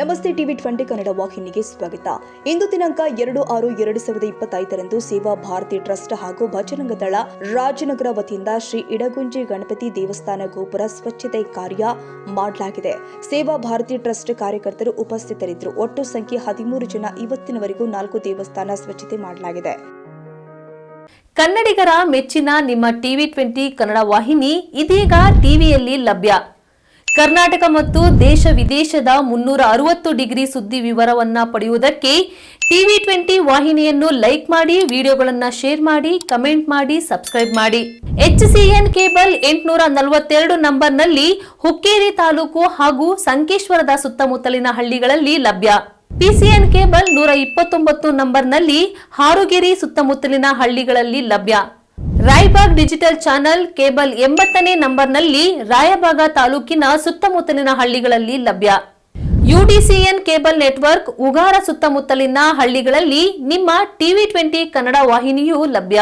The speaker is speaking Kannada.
ನಮಸ್ತೆ ಟಿವಿ 20 ಕನ್ನಡ ವಾಹಿನಿಗೆ ಸ್ವಾಗತ. ಇಂದು ದಿನಾಂಕ 2/6/2025 ಸೇವಾ ಭಾರತಿ ಟ್ರಸ್ಟ್ ಹಾಗೂ ಭಜರಂಗ ದಳ ರಾಜನಗರ ವತಿಯಿಂದ ಶ್ರೀ ಇಡಗುಂಜಿ ಗಣಪತಿ ದೇವಸ್ಥಾನ ಗೋಪುರ ಸ್ವಚ್ಛತೆ ಕಾರ್ಯ ಮಾಡಲಾಗಿದೆ. ಸೇವಾ ಭಾರತಿ ಟ್ರಸ್ಟ್ ಕಾರ್ಯಕರ್ತರು ಉಪಸ್ಥಿತರಿದ್ದರು. ಒಟ್ಟು ಸಂಖ್ಯೆ 13 ಜನ. ಇವತ್ತಿನವರೆಗೂ 4 ದೇವಸ್ಥಾನ ಸ್ವಚ್ಛತೆ ಮಾಡಲಾಗಿದೆ. ಕನ್ನಡಿಗರ ಮೆಚ್ಚಿನ ನಿಮ್ಮ ಟಿವಿ 20 ಕನ್ನಡ ವಾಹಿನಿ ಇದೀಗ ಟಿವಿಯಲ್ಲಿ ಲಭ್ಯ. ಕರ್ನಾಟಕ ಮತ್ತು ದೇಶ ವಿದೇಶದ 360 ಡಿಗ್ರಿ ಸುದ್ದಿ ವಿವರವನ್ನ ಪಡೆಯುವುದಕ್ಕೆ ಟಿವಿ 20 ವಾಹಿನಿಯನ್ನು ಲೈಕ್ ಮಾಡಿ, ವಿಡಿಯೋಗಳನ್ನು ಶೇರ್ ಮಾಡಿ, ಕಮೆಂಟ್ ಮಾಡಿ, ಸಬ್ಸ್ಕ್ರೈಬ್ ಮಾಡಿ. HCN ಕೇಬಲ್ 842 ನಂಬರ್ನಲ್ಲಿ ಹುಕ್ಕೇರಿ ತಾಲೂಕು ಹಾಗೂ ಸಂಕೇಶ್ವರದ ಸುತ್ತಮುತ್ತಲಿನ ಹಳ್ಳಿಗಳಲ್ಲಿ ಲಭ್ಯ. PCN ಕೇಬಲ್ 129 ನಂಬರ್ನಲ್ಲಿ ಹಾರುಗೆರೆ ಸುತ್ತಮುತ್ತಲಿನ ಹಳ್ಳಿಗಳಲ್ಲಿ ಲಭ್ಯ. ರಾಯಬಾಗ್ ಡಿಜಿಟಲ್ ಚಾನೆಲ್ ಕೇಬಲ್ 80ನೇ ನಂಬರ್ನಲ್ಲಿ ರಾಯಬಾಗ ತಾಲೂಕಿನ ಸುತ್ತಮುತ್ತಲಿನ ಹಳ್ಳಿಗಳಲ್ಲಿ ಲಭ್ಯ. UDCN ಕೇಬಲ್ ನೆಟ್ವರ್ಕ್ ಉಗಾರ ಸುತ್ತಮುತ್ತಲಿನ ಹಳ್ಳಿಗಳಲ್ಲಿ ನಿಮ್ಮ ಟಿವಿ 20 ಕನ್ನಡ ವಾಹಿನಿಯೂ ಲಭ್ಯ.